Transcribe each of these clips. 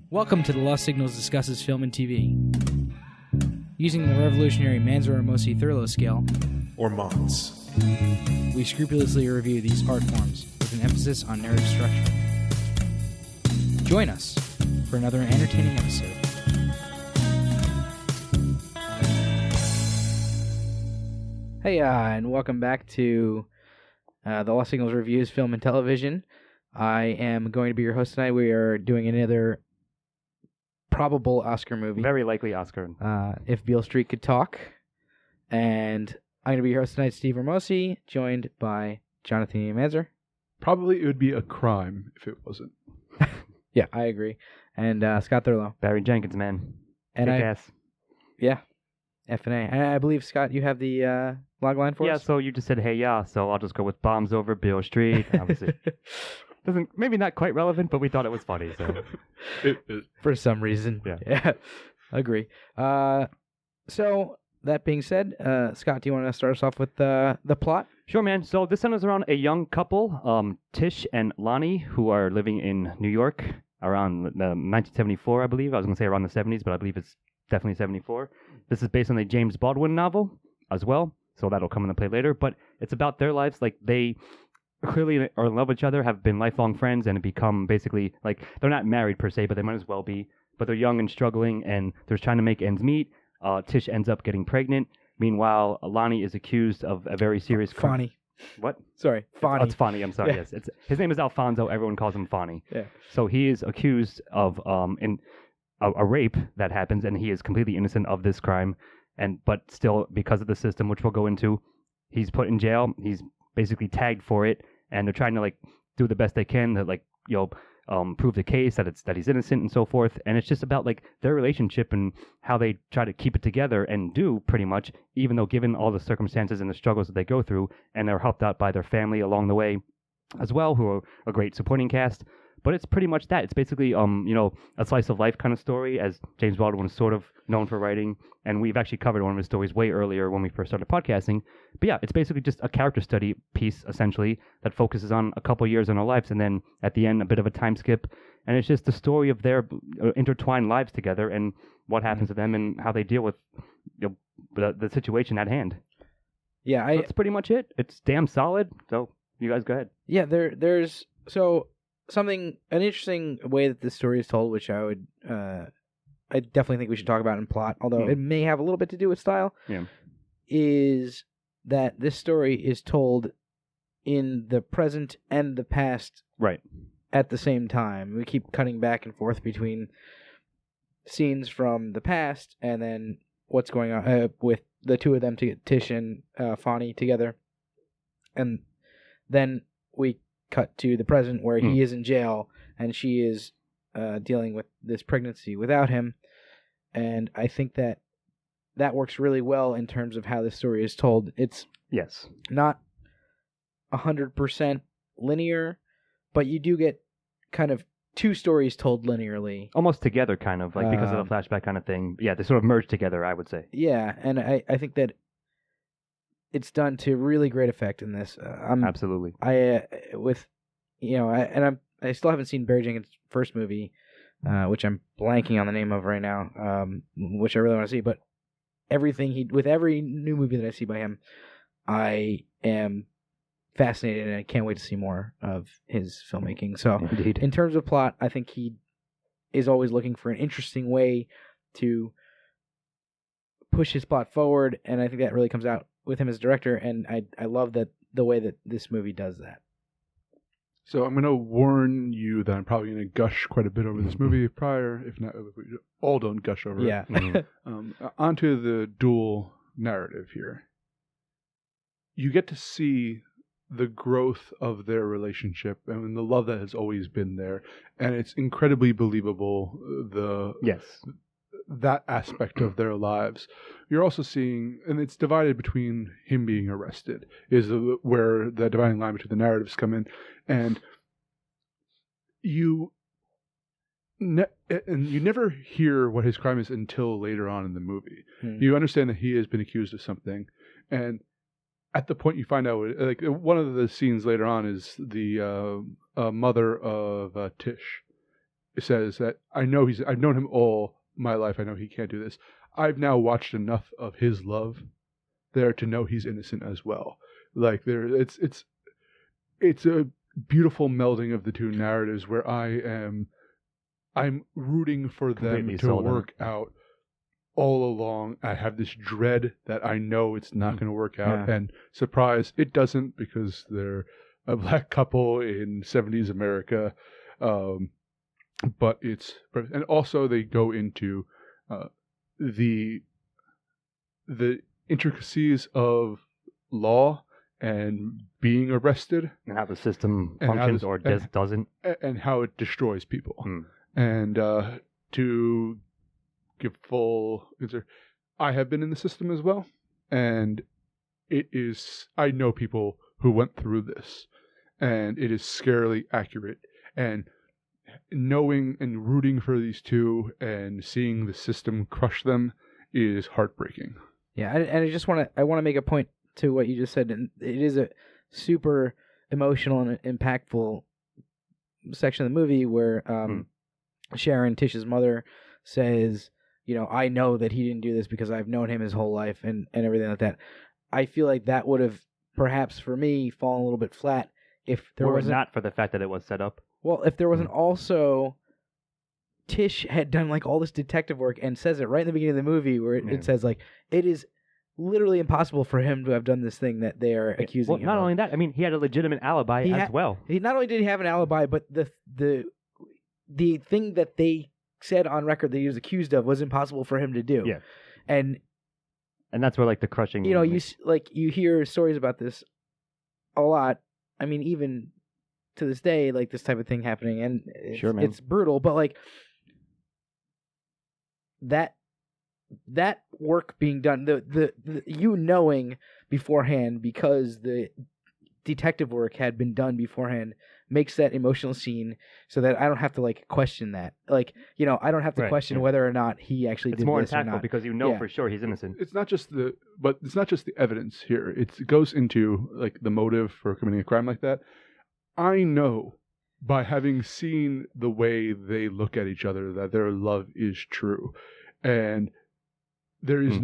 Welcome to the Lost Signals Discusses Film and TV. Using the revolutionary Manzur-Amosi Thurlow scale, or MOTS, we scrupulously review these art forms with an emphasis on narrative structure. Join us for another entertaining episode. Hey, and welcome back to the Lost Signals Reviews Film and Television. I am going to be your host tonight. We are doing another probable Oscar movie. Very likely Oscar. If Beale Street Could Talk. And I'm going to be your host tonight, Steve Ramosi, joined by Jonathan E. Manzer. Probably it would be a crime if it wasn't. Yeah, I agree. And Scott Thurlow. Barry Jenkins, man. And Kick ass. Yeah, F&A. And I believe, Scott, you have the logline for us? Yeah, so you just said, hey, yeah, so I'll just go with Bombs Over Beale Street. Obviously. Maybe not quite relevant, but we thought it was funny. So for some reason. Yeah. Agree. So, that being said, Scott, do you want to start us off with the plot? Sure, man. So this centers around a young couple, Tish and Lonnie, who are living in New York around 1974, I believe. I was going to say around the 70s, but I believe it's definitely 74. This is based on a James Baldwin novel as well, so that'll come into play later. But it's about their lives. Like, they clearly are in love with each other, have been lifelong friends, and become basically, like, they're not married per se, but they might as well be. But they're young and struggling, and they're trying to make ends meet. Tish ends up getting pregnant. Meanwhile, Lonnie is accused of a very serious crime. Fonny. What? Sorry, Fonny. It's Fonny, I'm sorry, Yeah. yes. His name is Alfonso. Everyone calls him Fonny. Yeah. So he is accused of a rape that happens, and he is completely innocent of this crime. But still, because of the system, which we'll go into, he's put in jail. He's basically tagged for it, and they're trying to, like, do the best they can to, like, prove the case that he's innocent and so forth. And it's just about, like, their relationship and how they try to keep it together and do, pretty much, even though given all the circumstances and the struggles that they go through, and they're helped out by their family along the way as well, who are a great supporting cast. But it's pretty much that. It's basically, a slice of life kind of story, as James Baldwin is sort of known for writing. And we've actually covered one of his stories way earlier when we first started podcasting. But yeah, it's basically just a character study piece, essentially, that focuses on a couple years in our lives. And then at the end, a bit of a time skip. And it's just the story of their intertwined lives together and what happens to them and how they deal with the situation at hand. Yeah, So that's pretty much it. It's damn solid. So you guys go ahead. Yeah, there's an interesting way that this story is told, which I definitely think we should talk about in plot, although it may have a little bit to do with style, is that this story is told in the present and the past Right. at the same time. We keep cutting back and forth between scenes from the past and then what's going on with the two of them, Tish and Fonny together. And then we cut to the present where he is in jail and she is dealing with this pregnancy without him. And I think that works really well in terms of how this story is told. It's not 100% linear, but you do get kind of two stories told linearly. Almost together, kind of, like, because of the flashback kind of thing. Yeah, they sort of merge together, I would say. Yeah, and I think that it's done to really great effect in this. Absolutely. I still haven't seen Barry Jenkins' first movie, which I'm blanking on the name of right now, which I really want to see. But with every new movie that I see by him, I am fascinated, and I can't wait to see more of his filmmaking. So, Indeed. In terms of plot, I think he is always looking for an interesting way to push his plot forward, and I think that really comes out with him as director, and I love that the way that this movie does that. So I'm going to warn you that I'm probably going to gush quite a bit over this movie prior, if we all don't gush over it. Onto the dual narrative here. You get to see the growth of their relationship and the love that has always been there, and it's incredibly believable, that aspect of their lives. You're also seeing, and it's divided between him being arrested, is where the dividing line between the narratives come in, and and you never hear what his crime is until later on in the movie. You understand that he has been accused of something, and at the point you find out, like one of the scenes later on is the mother of Tish says that I've known him all my life. I know he can't do this. I've now watched enough of his love there to know he's innocent as well. Like it's a beautiful melding of the two narratives where I'm rooting for them to work out all along. I have this dread that I know it's not going to work out, and surprise, it doesn't, because they're a black couple in 70s America. But and also they go into the intricacies of law and being arrested, and how the system functions or doesn't, and how it destroys people. And to give full answer, I have been in the system as well, and I know people who went through this, and it is scarily accurate. And knowing and rooting for these two and seeing the system crush them is heartbreaking. Yeah, and I want to make a point to what you just said, and it is a super emotional and impactful section of the movie where Sharon, Tish's mother, says, I know that he didn't do this because I've known him his whole life and everything like that. I feel like that would have perhaps for me fallen a little bit flat if there was not for the fact that it was set up. Well, if there wasn't also Tish had done like all this detective work and says it right in the beginning of the movie where it says like it is literally impossible for him to have done this thing that they are accusing him of. Not only that, I mean, he had a legitimate alibi as well. He not only did he have an alibi, but the thing that they said on record that he was accused of was impossible for him to do. Yeah. And that's where like the crushing. You hear stories about this a lot. I mean, even to this day, like this type of thing happening, and it's brutal. But like that work being done, the knowing beforehand because the detective work had been done beforehand makes that emotional scene so that I don't have to like question that. Like, I don't have to question whether or not he actually did this or not. It's more impactful because for sure he's innocent. It's not just the evidence here. It goes into like the motive for committing a crime like that. I know by having seen the way they look at each other that their love is true, and there is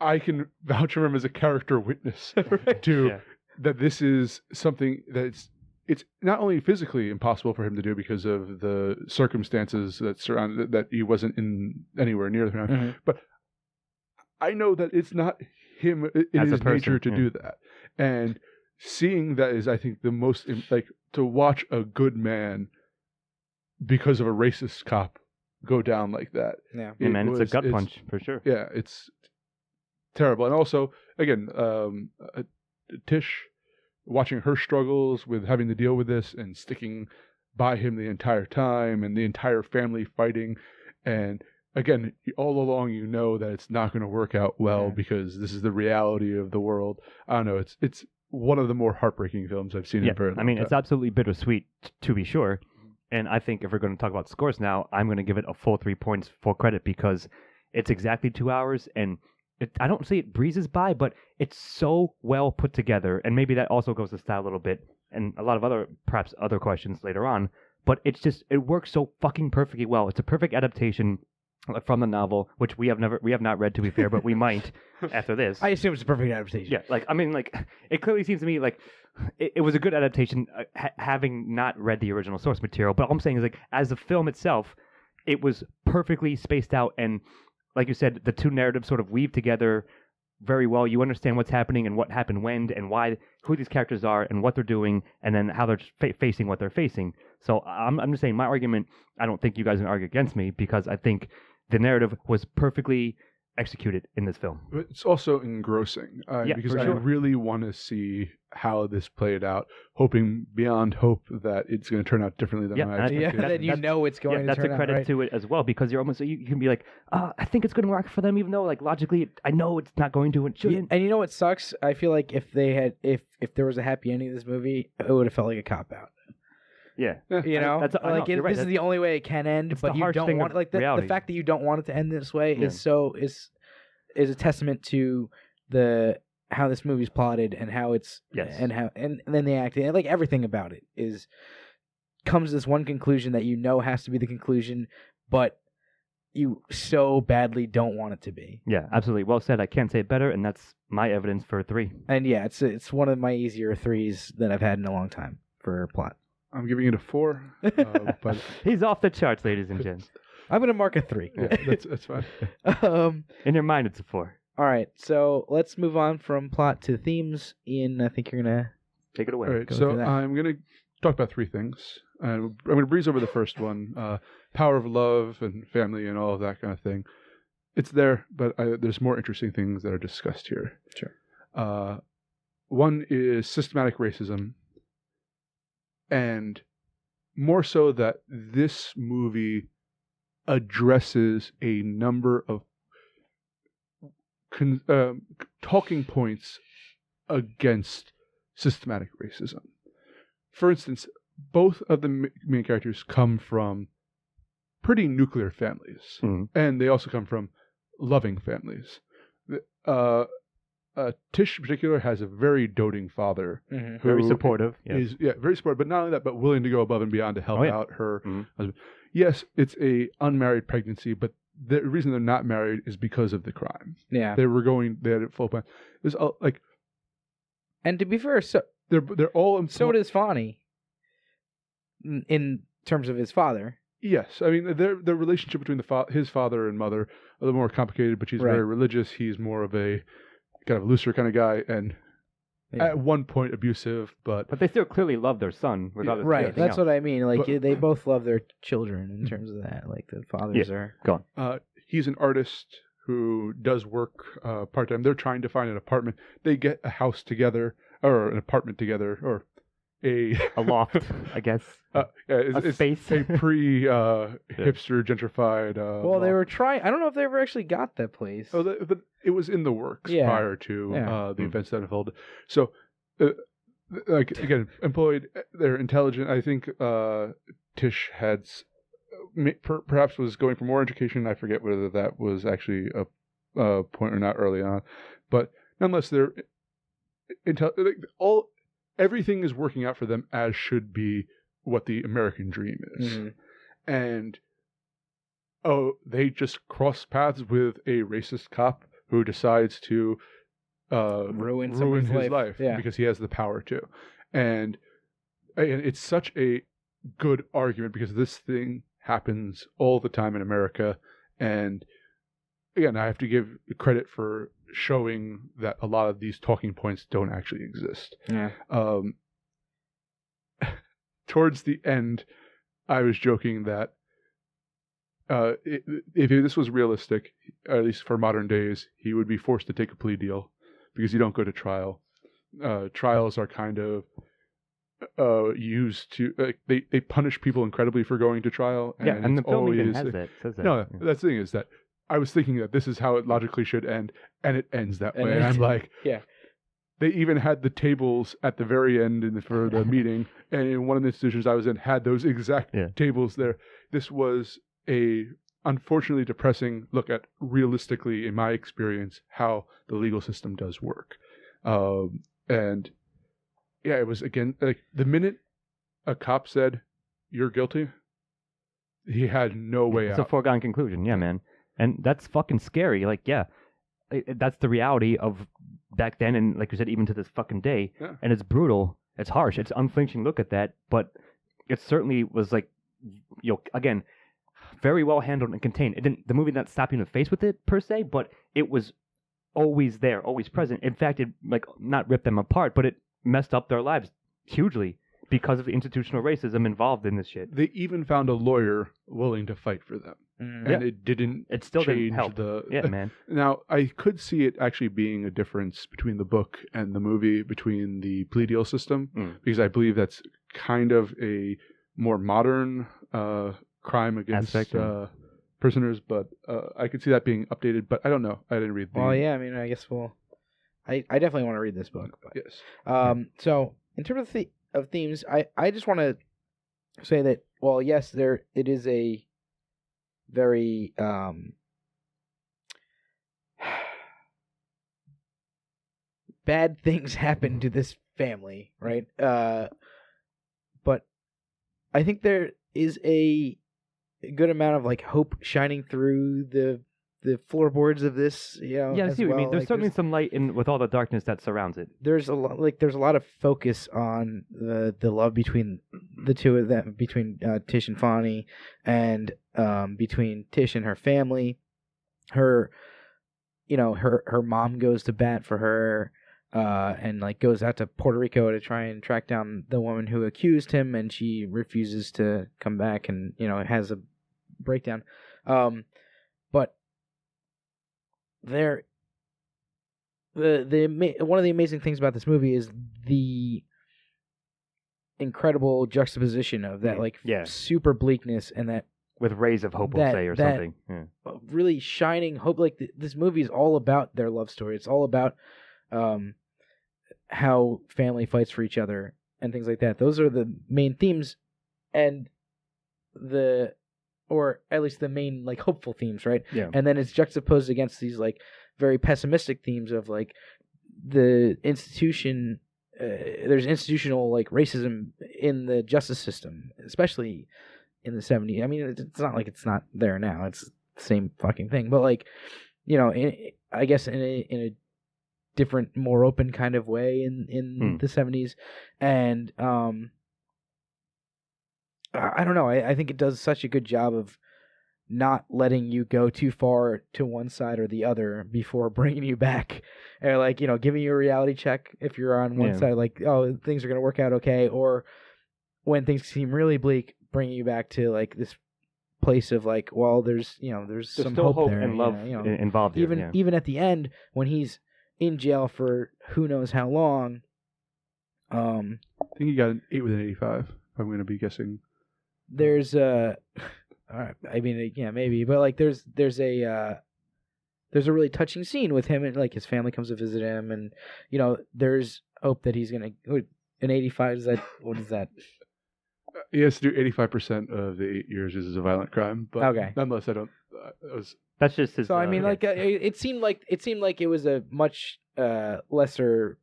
I can vouch for him as a character witness to that this is something that it's not only physically impossible for him to do because of the circumstances that surround that he wasn't in anywhere near them, but I know that it's not him in his nature to do that. And seeing that is, I think, the most, like, to watch a good man because of a racist cop go down like that. Yeah, it's a gut punch for sure. Yeah, it's terrible. And also, again, Tish, watching her struggles with having to deal with this and sticking by him the entire time, and the entire family fighting. And again, all along you know that it's not going to work out well because this is the reality of the world. I don't know. It's one of the more heartbreaking films I've seen in a very long time. It's absolutely bittersweet, to be sure. And I think if we're going to talk about scores now, I'm going to give it a full 3 points, full credit, because it's exactly 2 hours, and I don't say it breezes by, but it's so well put together. And maybe that also goes to style a little bit, and a lot of perhaps other questions later on. But it works so fucking perfectly well. It's a perfect adaptation from the novel, which we have not read, to be fair, but we might after this. I assume it's a perfect adaptation. Yeah, it clearly seems to me like it was a good adaptation, having not read the original source material. But all I'm saying is, like, as the film itself, it was perfectly spaced out, and like you said, the two narratives sort of weave together very well. You understand what's happening and what happened when and why, who these characters are and what they're doing, and then how they're facing what they're facing. So I'm just saying, my argument, I don't think you guys can argue against me, because I think the narrative was perfectly executed in this film. But it's also engrossing, because I really want to see how this played out, hoping beyond hope that it's going to turn out differently than I expected. That it's going to turn out. That's a credit to it as well, because you're almost, you can be like, I think it's going to work for them, even though, like, logically, I know it's not going to. It shouldn't. And you know what sucks? I feel like if there was a happy ending to this movie, it would have felt like a cop out. Yeah. You know, That's- I know, like you're right, this is the only way it can end, it's but the you harsh don't thing want of like the reality. fact that you don't want it to end this way Yeah. is a testament to the how this movie's plotted and how it's Yes. and then the acting and like everything about it is comes to this one conclusion that you know has to be the conclusion, but you so badly don't want it to be. Yeah, absolutely. Well said. I can't say it better, and that's my evidence for 3. And yeah, it's one of my easier 3s that I've had in a long time for plot. I'm giving it a 4, but He's off the charts, ladies and gents. I'm gonna mark a 3. yeah, that's fine. In your mind, it's a 4. All right, so let's move on from plot to themes. Ian, I think you're gonna Take it away. All right, Go so through that. I'm going to talk about 3 things. I'm going to breeze over the first one, power of love and family and all of that kind of thing. It's there, but there's more interesting things that are discussed here. Sure. One is systematic racism, and more so that this movie addresses a number of talking points against systematic racism. For instance, both of the main characters come from pretty nuclear families, and they also come from loving families. Tish in particular has a very doting father, Mhm. who Very supportive. is very supportive, but not only that, but willing to go above and beyond to help out her husband. Yes, it's a unmarried pregnancy, but the reason they're not married is because of the crime. Yeah. They had a full plan. There's like, And to be fair, so they're all so does Fonny in terms of his father. Yes, I mean the relationship between his father and mother a little more complicated, but she's Right. very religious. He's more of a kind of looser kind of guy, and at one point abusive, but But they still clearly love their son, regardless. Right, of everything that's else. what I mean. Like But- they both love their children in terms of that. Like the fathers are. Go on. he's an artist who does work part time. They're trying to find an apartment. They get a house together or an apartment together or a loft, I guess. it's space. a pre hipster gentrified. Well, they were trying. I don't know if they ever actually got that place. Oh, but it was in the works Yeah. prior to Yeah. the events that unfolded. So, like again, employed, they're intelligent. I think Tish had perhaps was going for more education. I forget whether that was actually a point or not early on, but nonetheless, they're everything is working out for them as should be what the American dream is, and they just cross paths with a racist cop who decides to ruin his life because he has the power to. And it's such a good argument because this thing happens all the time in America. And again, I have to give credit for showing that a lot of these talking points don't actually exist. Yeah. Towards the end, I was joking that if this was realistic, at least for modern days, he would be forced to take a plea deal because you don't go to trial. Trials are kind of used to they punish people incredibly for going to trial. And the film even always, has that. Says that. No, that's the thing is that I was thinking that this is how it logically should end, and it ends that way. And I'm like, yeah. They even had the tables at the very end for the meeting, and in one of the institutions I was in had those exact tables there. This was a unfortunately depressing look at realistically, in my experience, how the legal system does work. And yeah, it was again like the minute a cop said you're guilty, he had no way out. It's a foregone conclusion, yeah, man. And that's fucking scary. Like, yeah, that's the reality of back then, and like you said, even to this fucking day. Yeah. And it's brutal. It's harsh. It's unflinching look at that, but it certainly was like, again, very well handled and contained. It didn't. The movie did not slap you in the face with it per se, but it was always there, always present. In fact, it like not ripped them apart, but it messed up their lives hugely because of the institutional racism involved in this shit. They even found a lawyer willing to fight for them, and it didn't. It still change didn't help. Yeah, man. Now I could see it actually being a difference between the book and the movie, between the plea deal system, because I believe that's kind of a more modern crime against prisoners. But I could see that being updated. But I don't know. I didn't read. Well, yeah. I mean, I guess I definitely want to read this book. But, yes. So in terms of themes, I just want to say that yes, it is a very bad things happen to this family, right? But I think there is a good amount of like hope shining through the floorboards of this, Yeah, I as see what you mean. well. There's Like, certainly some light in with all the darkness that surrounds it. there's a lot of focus on the love between the two of them, between Tish and Fonny, and between Tish and her family. Her her mom goes to bat for her, and like goes out to Puerto Rico to try and track down the woman who accused him, and she refuses to come back, and has a breakdown. But there, one of the amazing things about this movie is the incredible juxtaposition of that super bleakness and that with rays of hope, we'll say, or something. Yeah. Really shining hope. Like this movie is all about their love story. It's all about how family fights for each other and things like that. Those are the main themes, and or at least the main like hopeful themes, right? Yeah. And then it's juxtaposed against these like very pessimistic themes of like the institution. There's institutional like racism in the justice system, especially in the 70s. I mean, it's not like it's not there now. It's the same fucking thing. But like, I guess in a different, more open kind of way in the 70s. And I don't know. I think it does such a good job of not letting you go too far to one side or the other before bringing you back, or like giving you a reality check if you're on one side, like, oh, things are gonna work out okay, or when things seem really bleak, bringing you back to like this place of like, well, there's some still hope there and love involved here, even at the end when he's in jail for who knows how long. I think he got an 8 with an 85. I'm going to be guessing. There's I mean, yeah, maybe, but like there's a really touching scene with him, and like his family comes to visit him, and there's hope that he's gonna an 85. Is that what is that? He has to do 85% of the 8 years is a violent crime, but okay. Nonetheless, I don't. That's just his. So I mean, like it seemed like it was a much lesser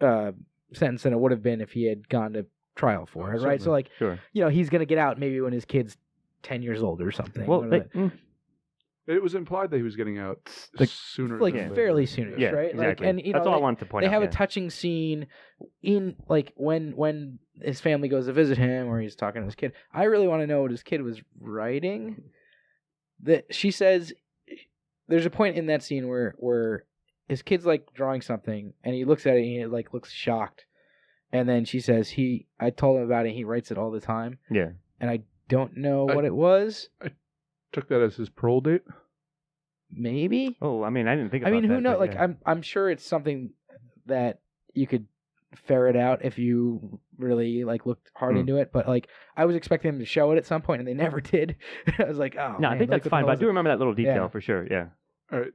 sentence than it would have been if he had gone to trial for it, right? So like, sure. He's gonna get out maybe when his kid's 10 years old or something. Well, it was implied that he was getting out sooner, like fairly soonish, right? Exactly. Like, and that's all I wanted to point out. They have a touching scene in like when his family goes to visit him, or he's talking to his kid. I really want to know what his kid was writing. That she says, there's a point in that scene where his kid's like drawing something, and he looks at it and he like looks shocked, and then she says I told him about it. And he writes it all the time. Yeah, and I don't know what it was. I took that as his parole date. Maybe. Oh, I mean, I didn't think about that. I mean, who knows? Like, yeah. I'm sure it's something that you could ferret out if you really like looked hard into it. But like, I was expecting them to show it at some point, and they never did. I was like, oh, no, man, I think that's fine. But I do remember that little detail for sure. Yeah. All right.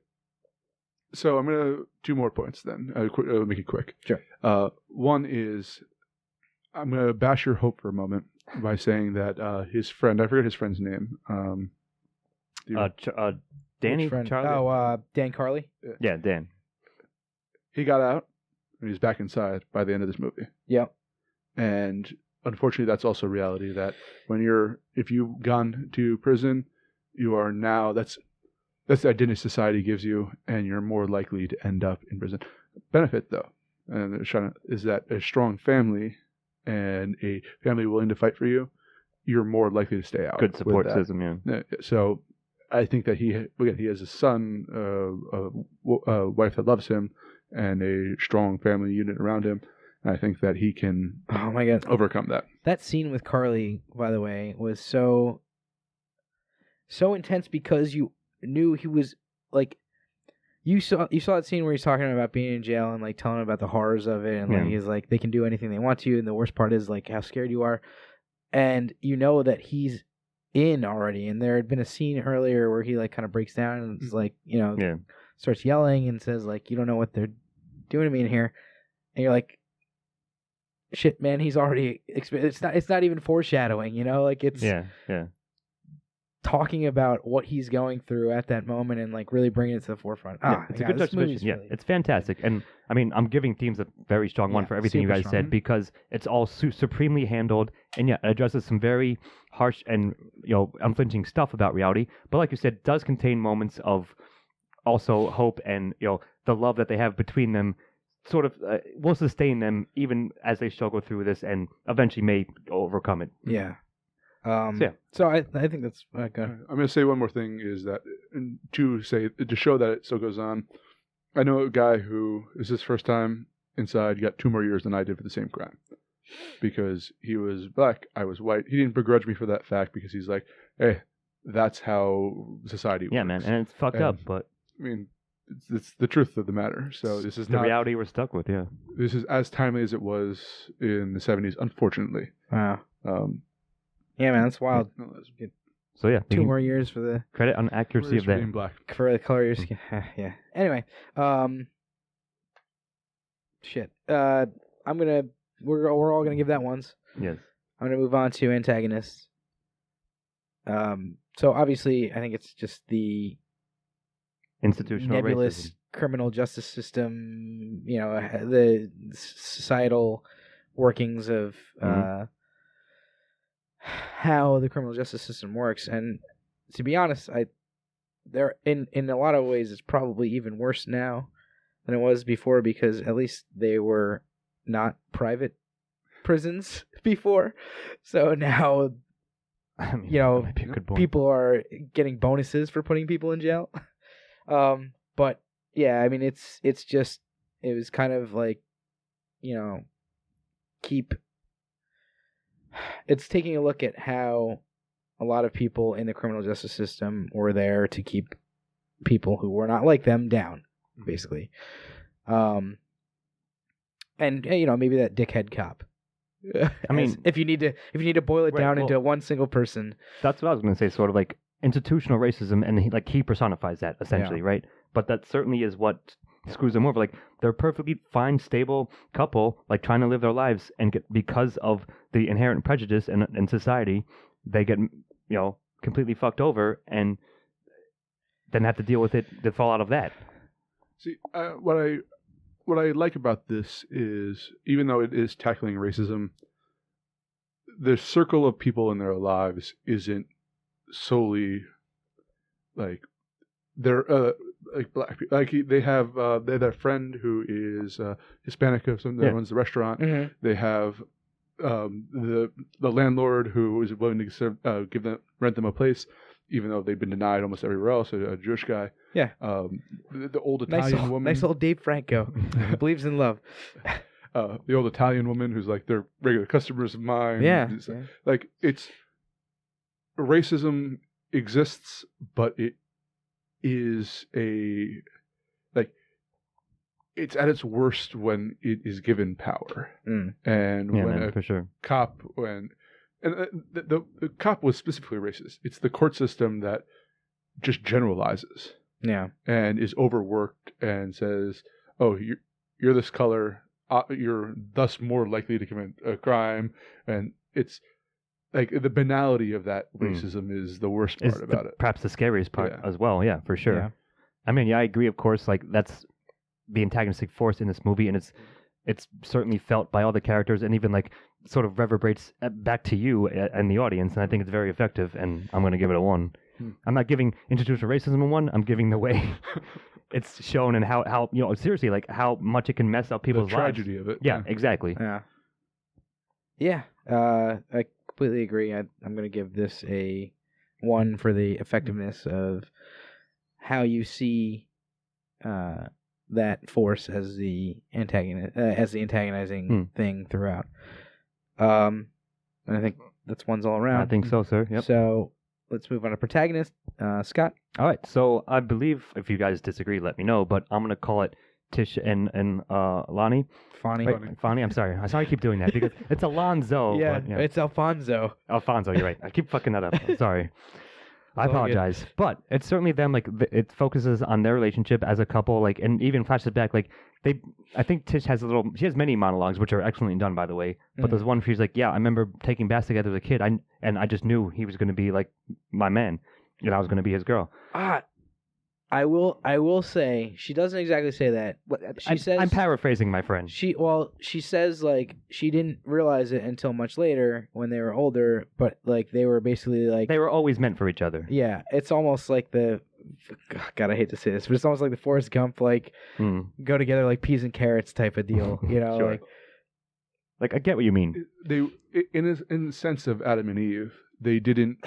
So I'm gonna 2 more points then. I'll make it quick. Sure. One is I'm gonna bash your hope for a moment by saying that his friend, I forget his friend's name. Danny friend? Charlie. Oh, Dan Carly. Yeah, Dan. He got out and he's back inside by the end of this movie. Yep. And unfortunately, that's also reality. That if you've gone to prison, you are now that's the identity society gives you, and you're more likely to end up in prison. Benefit though, and is that a strong family and a family willing to fight for you, you're more likely to stay out. Good support system, yeah. So I think that he has a son, a wife that loves him, and a strong family unit around him. And I think that he can overcome that. That scene with Carly, by the way, was so intense because you knew he was like, you saw that scene where he's talking about being in jail and like telling him about the horrors of it, and like he's like, they can do anything they want to you, and the worst part is like how scared you are, and you know that he's in already. And there had been a scene earlier where he like kind of breaks down and is like, starts yelling and says like, you don't know what they're doing to me in here, and you're like, shit, man, he's already. It's not even foreshadowing, like it's Yeah. talking about what he's going through at that moment and like really bringing it to the forefront. Yeah, it's a good juxtaposition. Yeah, it's fantastic. And I mean, I'm giving themes a very strong one for everything you guys said because it's all supremely handled, and it addresses some very harsh and unflinching stuff about reality. But like you said, it does contain moments of also hope and the love that they have between them. Sort of will sustain them even as they struggle through this, and eventually may overcome it. Yeah. So I think that's good. I'm going to say one more thing is that to show that it still goes on. I know a guy who is his first time inside, got 2 more years than I did for the same crime because he was black, I was white. He didn't begrudge me for that fact because he's like, hey, that's how society works. Yeah, man, and it's fucked up, but I mean, it's the truth of the matter. So this is the reality we're stuck with. Yeah, this is as timely as it was in the 70s, unfortunately. Wow. Yeah, man, that's wild. So yeah, 2 more years for the credit on accuracy of that. Being black. For the color of your skin. Yeah. Anyway, shit. We're all gonna give that ones. Yes. I'm gonna move on to antagonists. So obviously, I think it's just the institutional nebulous racism. Criminal justice system. The societal workings of how the criminal justice system works. And to be honest, there in a lot of ways it's probably even worse now than it was before because at least they were not private prisons before. So now I mean, people are getting bonuses for putting people in jail. But yeah, I mean it was kind of like it's taking a look at how a lot of people in the criminal justice system were there to keep people who were not like them down, basically. And maybe that dickhead cop. I mean, if you need to boil it down into one single person. That's what I was going to say. Sort of like institutional racism, and he personifies that essentially, right? But that certainly is what screws them over. Like they're a perfectly fine, stable couple, like trying to live their lives, and because of the inherent prejudice in society, they get completely fucked over, and then have to deal with it, the fallout of that. See, what I like about this is, even though it is tackling racism, the circle of people in their lives isn't solely like they're like black people. Like they have that friend who is Hispanic or something that runs the restaurant. Mm-hmm. They have the landlord who is willing to rent them a place, even though they've been denied almost everywhere else. A Jewish guy. Yeah. The old Italian woman. Nice old Dave Franco. Believes in love. The old Italian woman who's like they're regular customers of mine. Yeah. Like it's racism exists, but it is it's at its worst when it is given power. And when for sure. cop the cop was specifically racist. It's the court system that just generalizes. Yeah. And is overworked and says, "Oh, you're this color, you're thus more likely to commit a crime." And it's like the banality of that racism is the worst part about it. Perhaps the scariest part as well. Yeah, for sure. Yeah. I mean, I agree. Of course, like that's the antagonistic force in this movie, and it's certainly felt by all the characters, and even like sort of reverberates back to you and the audience. And I think it's very effective. And I'm going to give it a 1. I'm not giving institutional racism a 1. I'm giving the way it's shown and how seriously, like how much it can mess up people's the lives. tragedy of it. Yeah, exactly. Yeah. I completely agree. I'm going to give this a 1 for the effectiveness of how you see that force as the antagonizing thing throughout. And I think that's 1s all around. I think so, sir. Yep. So let's move on to protagonist. Scott? All right. So I believe, if you guys disagree, let me know, but I'm going to call it Tish and Lonnie. Fonnie. Wait, Fonnie, I'm sorry. I keep doing that because it's Alonzo. Yeah, but, it's Alfonso. Alfonso, you're right. I keep fucking that up. I'm sorry. I apologize, but it's certainly them. Like it focuses on their relationship as a couple. Like, and even flashes back. Like I think Tish has she has many monologues which are excellently done, by the way. But there's one where she's like, "Yeah, I remember taking baths together as a kid. I just knew he was going to be like my man, and I was going to be his girl." I will say she doesn't exactly say that. She says, I'm paraphrasing, my friend. She says like she didn't realize it until much later when they were older, but like they were basically like they were always meant for each other. Yeah, it's almost like God, I hate to say this, but it's almost like the Forrest Gump like go together like peas and carrots type of deal, you know? Sure. Like I get what you mean. They in the sense of Adam and Eve, they didn't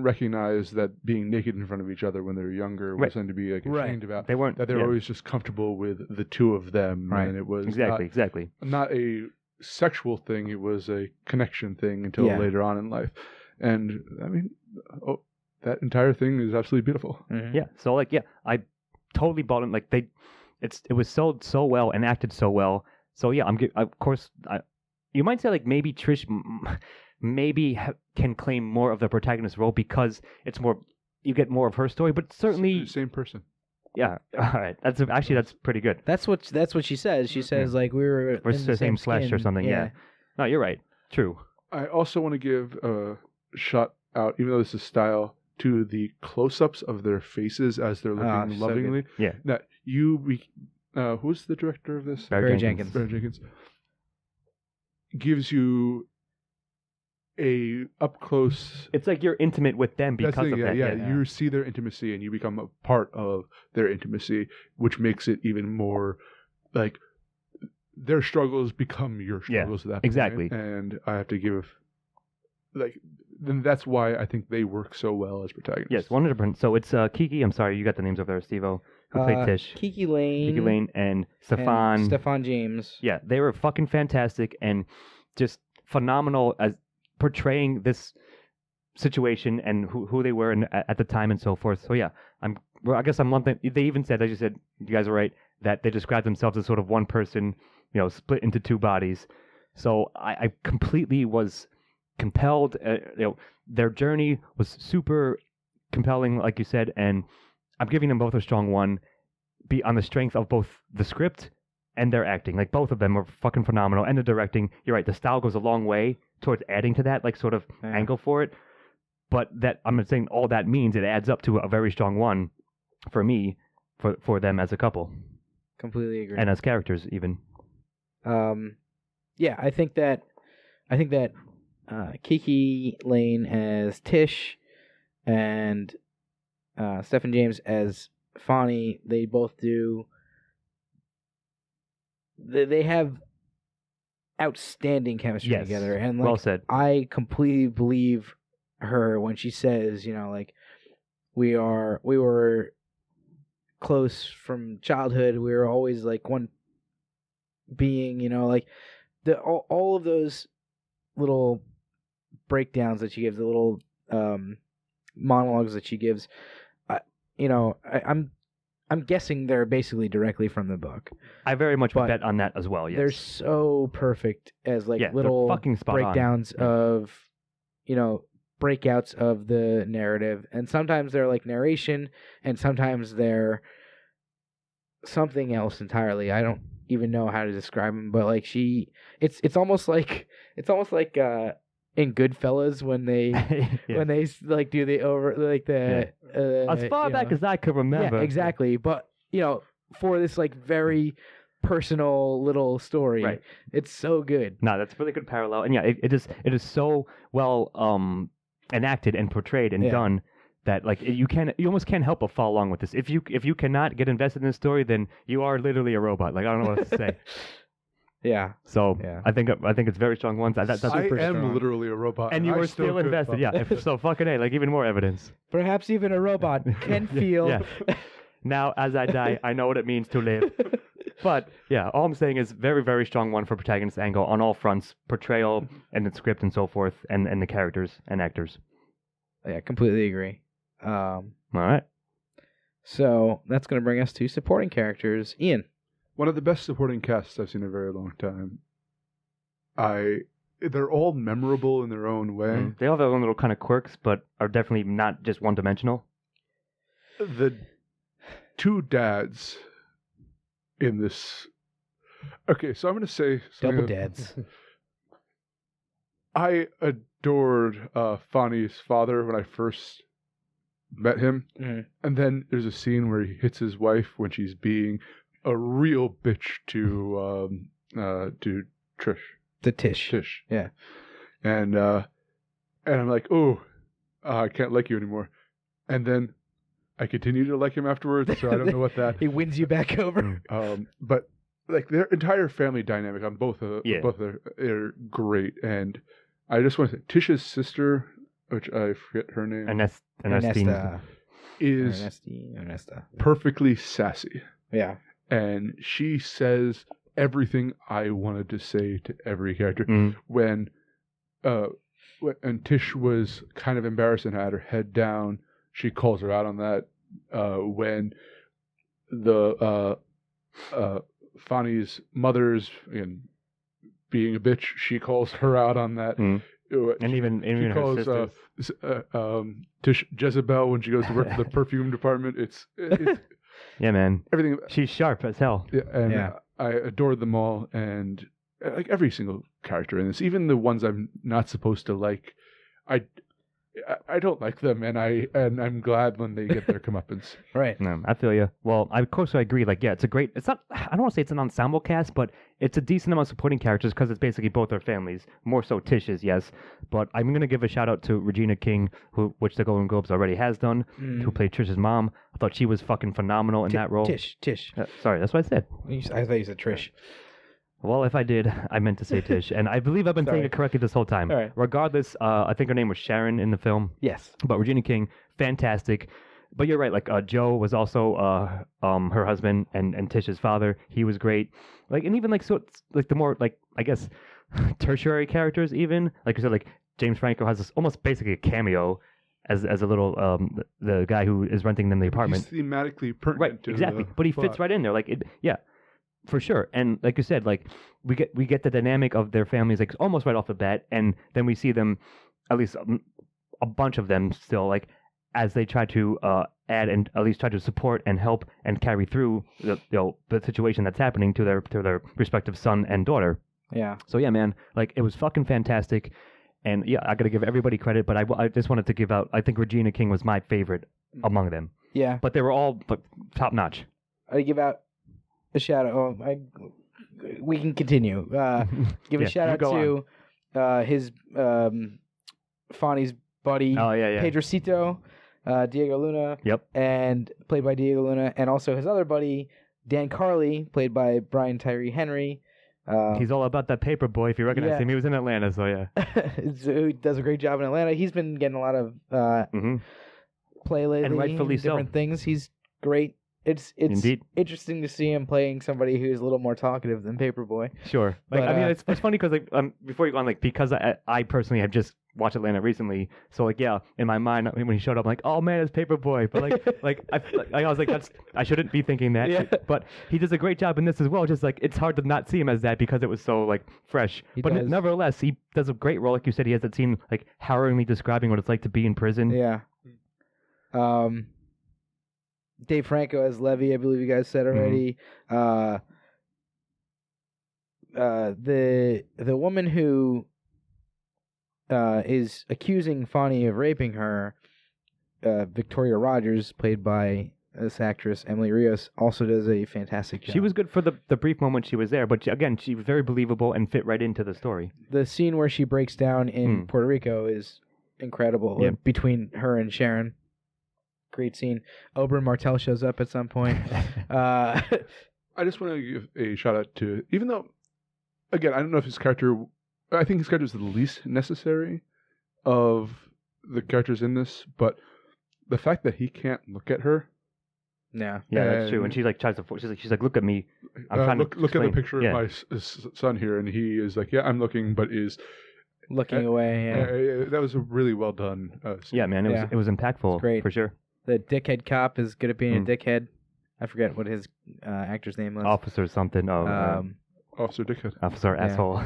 recognize that being naked in front of each other when they were younger was something to be like ashamed about. They weren't. That they were always just comfortable with the two of them, and it was exactly not a sexual thing. It was a connection thing until later on in life. And I mean, that entire thing is absolutely beautiful. Mm-hmm. Yeah. So like, I totally bought it. Like it was so well and acted so well. So yeah, of course, you might say like maybe Trish. Maybe can claim more of the protagonist role because it's more, you get more of her story, but certainly same person. Yeah, all right. That's pretty good. That's what she says. She says like we're in the same flesh skin. or something. Yeah. No, you're right. True. I also want to give a shout out, even though this is style, to the close-ups of their faces as they're looking lovingly. So yeah. That who's the director of this? Barry Jenkins. Barry Jenkins gives you a up close. It's like you're intimate with them because of that. Yeah, you see their intimacy and you become a part of their intimacy, which makes it even more like their struggles become your struggles. At that exactly. Point. And I have to give then that's why I think they work so well as protagonists. Yes, 100%. So it's Kiki. I'm sorry, you got the names over there, Steve-O. Who played Tish? Kiki Lane and Stefan James. Yeah, they were fucking fantastic and just phenomenal as portraying this situation and who they were at the time and so forth. So yeah, I guess I'm one thing. They even said, as you said, you guys are right, that they described themselves as sort of one person, split into two bodies. So I completely was compelled. Their journey was super compelling, like you said, and I'm giving them both a strong one, be on the strength of both the script and their acting. Like both of them were fucking phenomenal, and the directing. You're right, the style goes a long way towards adding to that, like sort of angle for it. But that I'm not saying all that means it adds up to a very strong one for me, for them as a couple. Completely agree. And as characters even. Yeah, I think that Kiki Lane as Tish and Stephen James as Fonny, they both do. They have outstanding chemistry together, and like, well said. I completely believe her when she says, like we were close from childhood. We were always like one being, like all of those little breakdowns that she gives, the little monologues that she gives. I'm guessing they're basically directly from the book. I very much would bet on that as well. Yes, they're so perfect as little fucking spot breakdowns of, breakouts of the narrative, and sometimes they're like narration, and sometimes they're something else entirely. I don't even know how to describe them, but like it's almost like in Goodfellas when they when they like do the over like the as far back as I can remember. Yeah, exactly. But for this like very personal little story, right? It's so good. No, that's a really good parallel, and yeah, it is so well enacted and portrayed and done that like you almost can't help but follow along with this. If you cannot get invested in this story, then you are literally a robot. Like I don't know what to say. Yeah. So I think it's very strong ones. That's I super am strong. literally a robot, and you were still invested. Yeah. So fucking A, like even more evidence. Perhaps even a robot can feel. Yeah. Now, as I die, I know what it means to live. But yeah, all I'm saying is very, very strong one for protagonist angle on all fronts, portrayal and the script and so forth, and the characters and actors. Yeah, completely agree. All right. So that's going to bring us to supporting characters. Ian. One of the best supporting casts I've seen in a very long time. I they're all memorable in their own way. They all have their own little kind of quirks, but are definitely not just one-dimensional. The two dads in this. Okay, so I'm going to say Double dads. I adored Fonny's father when I first met him, and then there's a scene where he hits his wife when she's being a real bitch to Trish. The Tish. Yeah. And I'm like, oh, I can't like you anymore. And then I continue to like him afterwards, so I don't know what that. He wins you back over. But like their entire family dynamic on both are great, and I just want to say Tish's sister, which I forget her name, Ernesta. is Ernesta. perfectly sassy. Yeah. And she says everything I wanted to say to every character. When Tish was kind of embarrassed and had her head down, she calls her out on that. When the Fonny's mother's being a bitch, she calls her out on that. And even her calls sisters. Tish Jezebel when she goes to work for the perfume department. It's yeah, man. Everything. She's sharp as hell. Yeah, and I adored them all, and like every single character in this, even the ones I'm not supposed to like, I don't like them, and I'm glad when they get their comeuppance. Right. No, I feel you. Well, of course I agree. Like, yeah, it's a great. It's not. I don't want to say it's an ensemble cast, but it's a decent amount of supporting characters because it's basically both their families. More so Tish's, yes. But I'm gonna give a shout out to Regina King, which the Golden Globes already has done, who played Trish's mom. I thought she was fucking phenomenal in that role. Tish. Sorry, that's what I said. I thought you said Trish. Well, if I did, I meant to say Tish, and I believe I've been saying it correctly this whole time. All right. Regardless, I think her name was Sharon in the film. Yes. But Regina King, fantastic. But you're right. Like Joe was also her husband and Tish's father. He was great. Like, and even like so, it's, like the more like I guess tertiary characters, even like you said, like James Franco has this almost basically a cameo as a little the guy who is renting them the apartment. He's thematically pertinent. Right. To exactly. The But he plot. fits right in there. Like it. Yeah. For sure, and like you said, like we get the dynamic of their families like almost right off the bat, and then we see them, at least a bunch of them still like as they try to add and at least try to support and help and carry through the situation that's happening to their respective son and daughter. Yeah. So yeah, man, like it was fucking fantastic, and yeah, I got to give everybody credit, but I just wanted to give out. I think Regina King was my favorite among them. Yeah. But they were all top notch. I give out a shout out. We can continue. Give a shout out to his Fonny's buddy, Pedrocito, Diego Luna. Yep. And played by Diego Luna, and also his other buddy, Dan Carley, played by Brian Tyree Henry. He's all about that paper boy. If you recognize him, he was in Atlanta, so yeah. He does a great job in Atlanta. He's been getting a lot of play lately, and rightfully different things. He's great. It's Indeed. interesting to see him playing somebody who's a little more talkative than Paperboy. Sure. Like, But, I mean, it's funny because like before you go on, like because I personally have just watched Atlanta recently, so like yeah, in my mind when he showed up, I'm like, oh man, it's Paperboy. But like I was like, I shouldn't be thinking that. Yeah. But he does a great job in this as well. Just like it's hard to not see him as that because it was so like fresh. He but does. nevertheless, he does a great role. Like you said, he has that scene like harrowingly describing what it's like to be in prison. Yeah. Dave Franco as Levy, I believe you guys said already. The woman who is accusing Fonny of raping her, Victoria Rogers, played by this actress Emily Rios, also does a fantastic job. She was good for the brief moment she was there, but again, she was very believable and fit right into the story. The scene where she breaks down in Puerto Rico is incredible. Yeah. Between her and Sharon. Great scene. Oberyn Martell shows up at some point. I just want to give a shout out to, even though, again, I don't know if his character, I think his character is the least necessary of the characters in this, but the fact that he can't look at her. Yeah, that's true. And she like tries to, she's like, look at me. I'm trying look to at the explain. picture of my son here, and he is like, yeah, I'm looking, but is looking away. Yeah. That was a really well done scene. Yeah, man, it was impactful. It's great For sure. The dickhead cop is good at being a dickhead. I forget what his actor's name was. Officer something. Officer Dickhead. Officer asshole.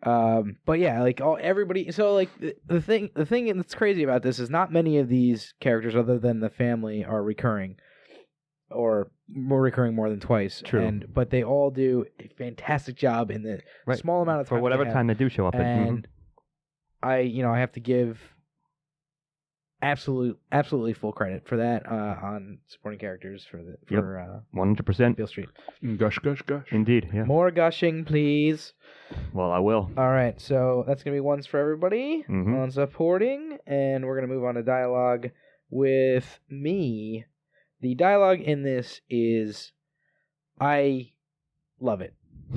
But yeah, like everybody. So like the thing that's crazy about this is not many of these characters, other than the family, are recurring, or more recurring more than twice. True. But they all do a fantastic job in the Right. small amount of time For whatever they have. time they do show up. And I have to give absolutely full credit for that on supporting characters for 100%. Beale Street. Gush, gush, gush. Indeed, yeah. More gushing, please. Well, I will. All right, so that's gonna be ones for everybody on supporting, and we're gonna move on to dialogue with me. The dialogue in this is, I love it.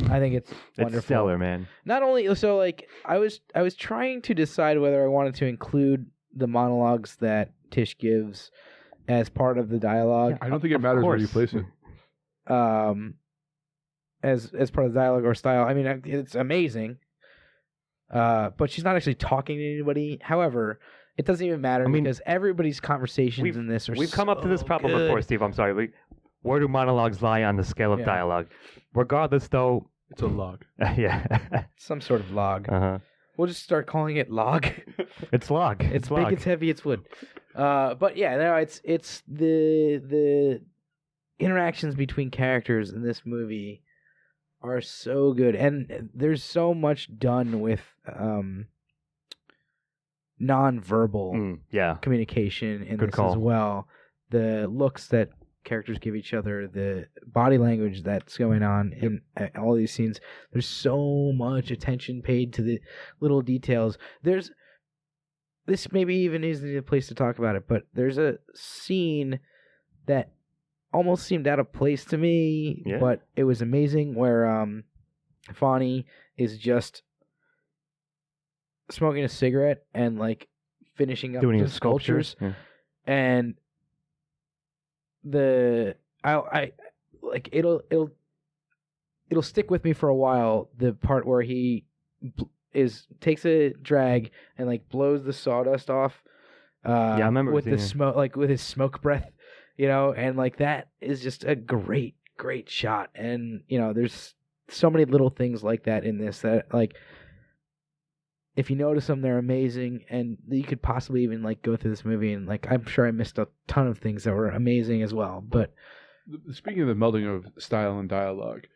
I think it's wonderful. It's stellar, man. Not only so, like I was trying to decide whether I wanted to include the monologues that Tish gives as part of the dialogue. I don't think it matters where you place it. As part of the dialogue or style. I mean, it's amazing. But she's not actually talking to anybody. However, it doesn't even matter because everybody's conversations in this are We've come up to this problem good. before, Steve. I'm sorry. Where do monologues lie on the scale of dialogue? Regardless, though. It's a log. Yeah. Some sort of log. Uh-huh. We'll just start calling it log. It's log. It's big, log. it's heavy, it's wood. But yeah, no, it's the interactions between characters in this movie are so good, and there's so much done with nonverbal communication in this as well. The looks that characters give each other, the body language that's going on in all these scenes. There's so much attention paid to the little details. This maybe even isn't a place to talk about it, but there's a scene that almost seemed out of place to me, but it was amazing, where Fonny is just smoking a cigarette and like finishing up doing his sculptures. And I like it'll stick with me for a while, the part where he takes a drag and like blows the sawdust off I remember with the smoke, like with his smoke breath, and like that is just a great shot. And there's so many little things like that in this that, like, if you notice them, they're amazing, and you could possibly even like go through this movie and like I'm sure I missed a ton of things that were amazing as well. But speaking of the melding of style and dialogue,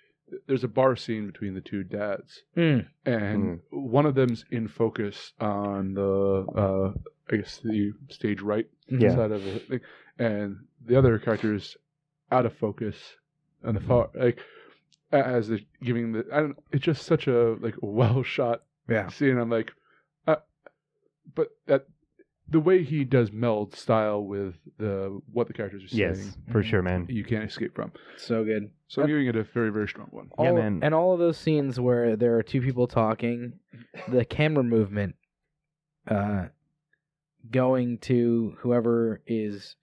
there's a bar scene between the two dads, and one of them's in focus on the I guess the stage right side of the thing, and the other character is out of focus on the far, like as they're giving the it's just such a like well shot. Scene. I'm like, but the way he does meld style with what the characters are saying, yes, for sure, man, you can't escape from. So good. So I'm giving it a very, very strong one. Man. And all of those scenes where there are two people talking, the camera movement, going to whoever is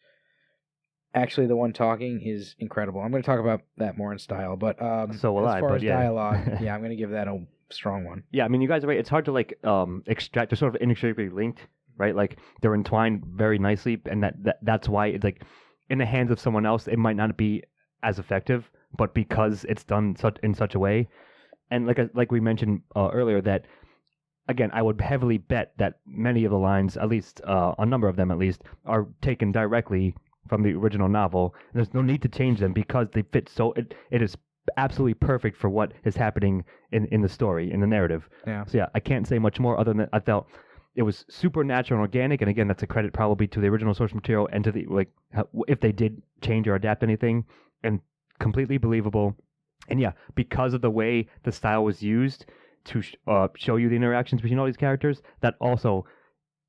actually the one talking is incredible. I'm going to talk about that more in style, but so will as far as yeah. dialogue, I'm going to give that a strong one. Yeah, I mean, you guys are right. It's hard to like extract. They're sort of inextricably linked, right? Like they're entwined very nicely, and that's why it's like in the hands of someone else, it might not be as effective, but because it's done in such a way, and like we mentioned earlier, that again, I would heavily bet that many of the lines, at least a number of them at least, are taken directly from the original novel. There's no need to change them because they fit so. It is absolutely perfect for what is happening in the story, in the narrative. Yeah. So yeah, I can't say much more other than I felt it was super natural and organic, and again, that's a credit probably to the original source material and to the if they did change or adapt anything, and completely believable. And yeah, because of the way the style was used to show you the interactions between all these characters, that also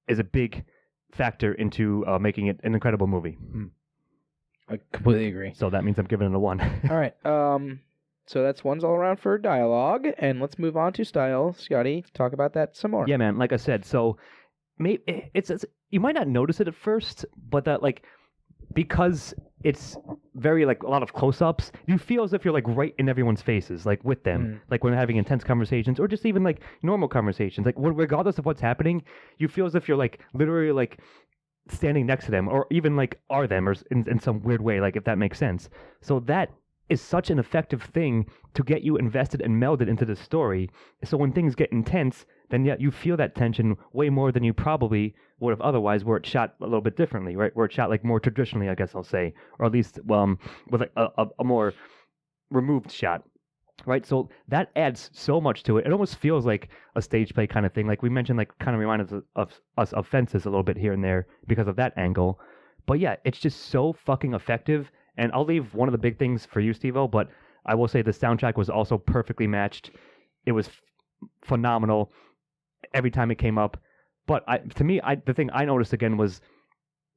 is a big factor into making it an incredible movie. I completely agree. So that means I'm giving it a 1. All right. So that's ones all around for dialogue, and let's move on to style. Scotty, talk about that some more. Yeah, man. Like I said, so it's you might not notice it at first, but that like because it's very like a lot of close-ups, you feel as if you're like right in everyone's faces, like with them, like when they're having intense conversations or just even like normal conversations, like regardless of what's happening, you feel as if you're like literally like standing next to them, or even like are them, or in some weird way, like if that makes sense. So that is such an effective thing to get you invested and melded into the story. So when things get intense, then yeah, you feel that tension way more than you probably would have otherwise, were it shot a little bit differently, right? Where it's shot like more traditionally, I guess I'll say, or at least with like a more removed shot. Right, so that adds so much to it. It almost feels like a stage play kind of thing. Like we mentioned, like kind of reminded us of Fences a little bit here and there because of that angle. But yeah, it's just so fucking effective. And I'll leave one of the big things for you, Steve-O, but I will say the soundtrack was also perfectly matched. It was phenomenal every time it came up. But to me, the thing I noticed again was,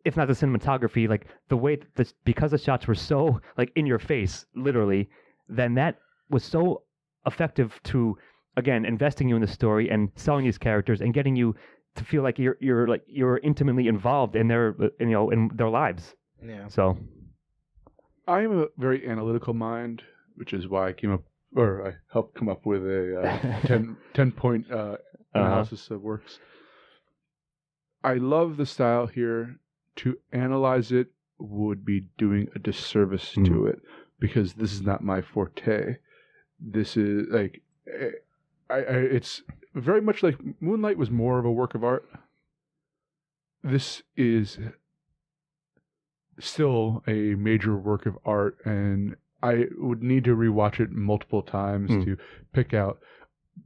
if not the cinematography, like the way that because the shots were so like in your face, literally, then that was so effective to, again, investing you in the story and selling these characters and getting you to feel like you're intimately involved in their in their lives. Yeah. So I am a very analytical mind, which is why I helped come up with a 10-point analysis of works. I love the style here. To analyze it would be doing a disservice to it, because this is not my forte. This is like, it's very much like Moonlight was more of a work of art. This is still a major work of art, and I would need to rewatch it multiple times to pick out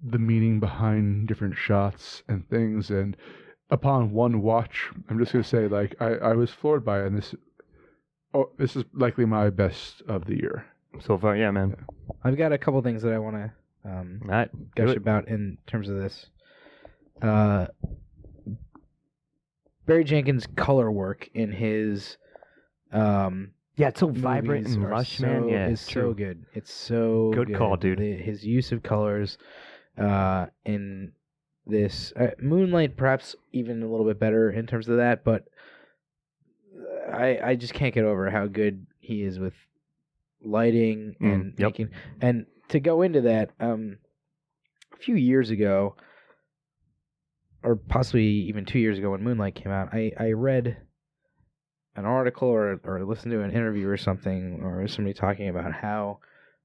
the meaning behind different shots and things. And upon one watch, I'm just going to say, like, I was floored by it, and this is likely my best of the year. so far, yeah, man. I've got a couple things that I want to Right, gush about in terms of this. Barry Jenkins' color work in his yeah, it's so vibrant and lush, man. Yeah, it's so good. It's so good call, dude. His use of colors in this Moonlight, perhaps even a little bit better in terms of that, but I just can't get over how good he is with lighting and making. And to go into that, a few years ago, or possibly even 2 years ago when Moonlight came out, I read an article or listened to an interview or something, or somebody talking about how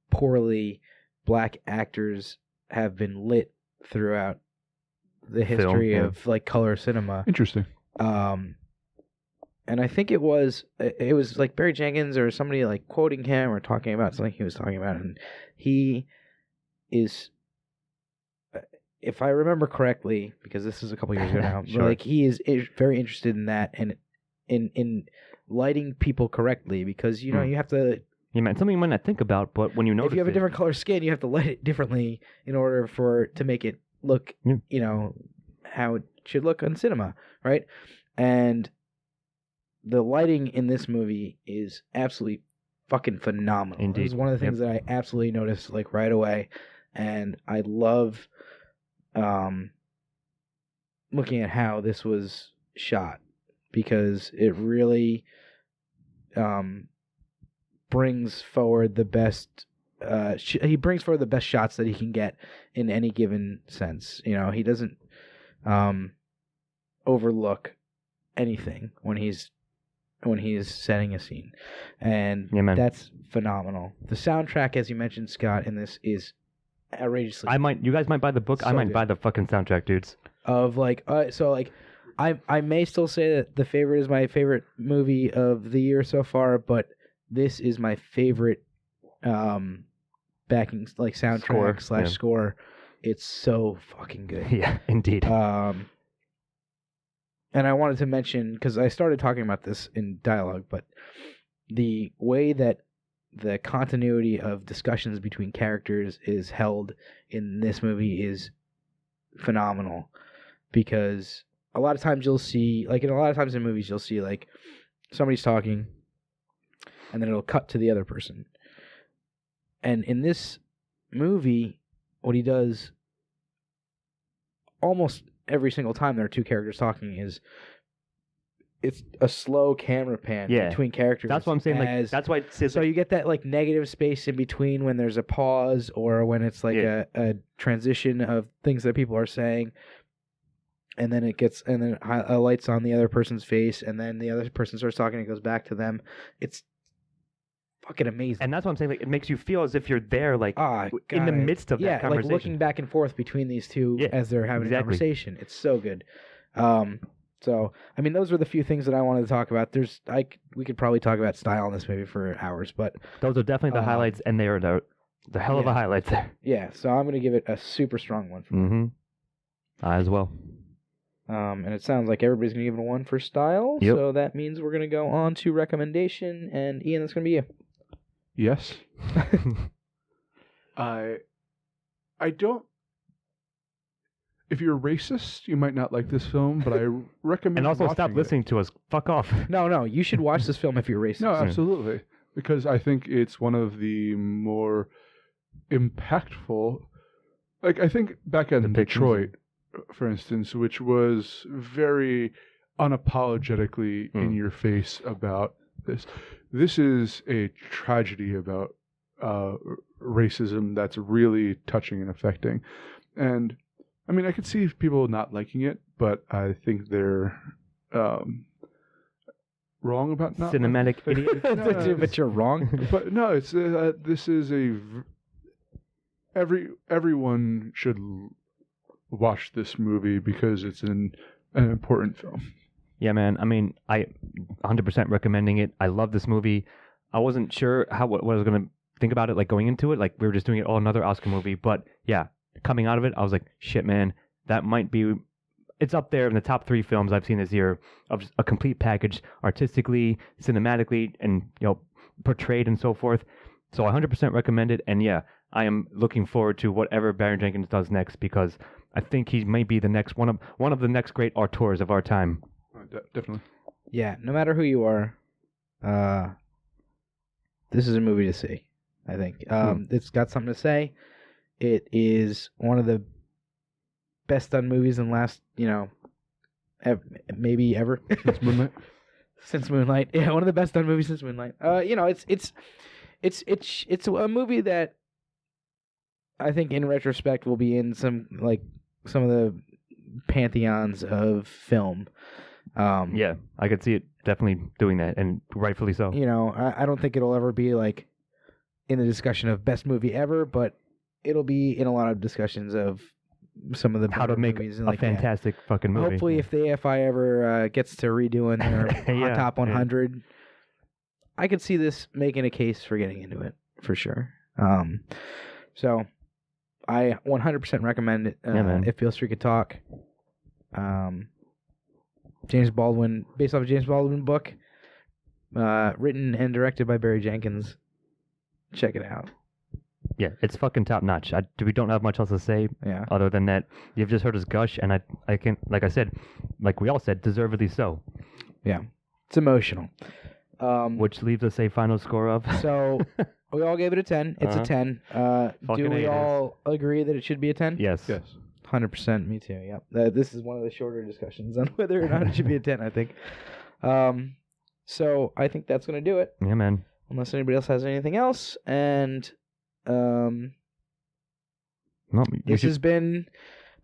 poorly black actors have been lit throughout the history of like color cinema. Interesting. And I think it was like Barry Jenkins or somebody like quoting him or talking about something he was talking about, and he is, if I remember correctly, because this is a couple years ago now, Sure. but like he is very interested in that and in lighting people correctly, because you know you have to. Yeah, man, something you might not think about, but when you notice, if you have a different color skin, you have to light it differently in order to make it look, you know, how it should look on cinema, right? And the lighting in this movie is absolutely fucking phenomenal. Indeed. It was one of the things that I absolutely noticed like right away, and I love looking at how this was shot, because it really brings forward the best. He brings forward the best shots that he can get in any given sense. You know, he doesn't overlook anything when he's setting a scene, and that's phenomenal. The soundtrack, as you mentioned, Scott, in this is outrageously. You guys might buy the book. I might buy the fucking soundtrack, dudes. Of like, so like, I may still say that The Favorite is my favorite movie of the year so far, but this is my favorite backing like soundtrack score. It's so fucking good. Yeah, indeed. And I wanted to mention, because I started talking about this in dialogue, but the way that the continuity of discussions between characters is held in this movie is phenomenal. Because a lot of times you'll see, like in a lot of times in movies, you'll see like somebody's talking and then it'll cut to the other person. And in this movie, what he does almost every single time there are two characters talking is it's a slow camera pan between characters. That's what I'm saying. Like, that's why so you get that like negative space in between when there's a pause or when it's like a transition of things that people are saying, and then it lights on the other person's face, and then the other person starts talking and it goes back to them. It's fucking amazing. And that's what I'm saying. Like, it makes you feel as if you're there, like in the midst of that conversation. Like looking back and forth between these two as they're having a conversation. It's so good. So I mean, those were the few things that I wanted to talk about. We could probably talk about style in this movie for hours, but those are definitely the highlights, and they are the hell of a highlights there. Yeah, so I'm gonna give it a super strong 1 for me. Mm-hmm. I as well. And it sounds like everybody's gonna give it a 1 for style. Yep. So that means we're gonna go on to recommendation, and Ian, that's gonna be you. Yes. I don't. If you're racist, you might not like this film, but I recommend. And also stop watching listening to us. Fuck off. No, you should watch this film if you're racist. No, absolutely, because I think it's one of the more impactful. Like I think back in Detroit, for instance, which was very unapologetically in your face about this. This is a tragedy about racism that's really touching and affecting. And I mean, I could see people not liking it, but I think they're wrong about not cinematic idiot. But you're wrong. But no, it's this is everyone should watch this movie because it's an important film. Yeah, man. I mean, I 100% recommending it. I love this movie. I wasn't sure what I was going to think about it, like going into it. Like we were just doing it, another Oscar movie. But yeah, coming out of it, I was like, shit, man, that might be. It's up there in the top 3 films I've seen this year of a complete package, artistically, cinematically, and portrayed and so forth. So I 100% recommend it. And yeah, I am looking forward to whatever Barry Jenkins does next because I think he may be the next one of the next great auteurs of our time. Definitely. Yeah, no matter who you are, this is a movie to see, I think. It's got something to say. It is one of the best done movies in the last, maybe ever. Since Moonlight? Since Moonlight. Yeah, one of the best done movies since Moonlight. It's a movie that I think in retrospect will be in some of the pantheons of film. Yeah, I could see it definitely doing that, and rightfully so. I don't think it'll ever be in the discussion of best movie ever, but it'll be in a lot of discussions of some of the how to make movies a fantastic fucking movie. Hopefully, if the AFI ever gets to redoing their top 100, I could see this making a case for getting into it for sure. So I 100% recommend it. If Beale Street Could Talk. James Baldwin, based off a James Baldwin book, written and directed by Barry Jenkins. Check it out. Yeah, it's fucking top notch. We don't have much else to say. Yeah. Other than that, you've just heard us gush, and I can, like I said, like we all said, deservedly so. Yeah, it's emotional. Which leaves us a final score of. So we all gave it a 10. It's a 10. Do we all agree that it should be a 10? Yes. Yes. 100%. Me too. Yep. This is one of the shorter discussions on whether or not it should be a 10. I think. So I think that's gonna do it. Yeah, man. Unless anybody else has anything else, and this has been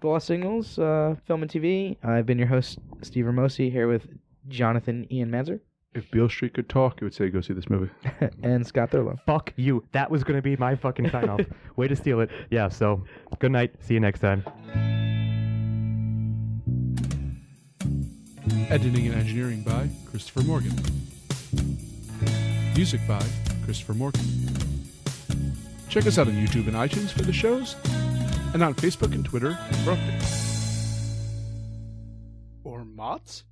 The Lost Signals, Film and TV. I've been your host, Steve Ramosi, here with Jonathan Ian Manzer. If Beale Street could talk, it would say go see this movie. And Scott Thurlow. Fuck you. That was going to be my fucking sign off. Way to steal it. Yeah, so good night. See you next time. Editing and engineering by Christopher Morgan. Music by Christopher Morgan. Check us out on YouTube and iTunes for the shows, and on Facebook and Twitter for updates. Or mods?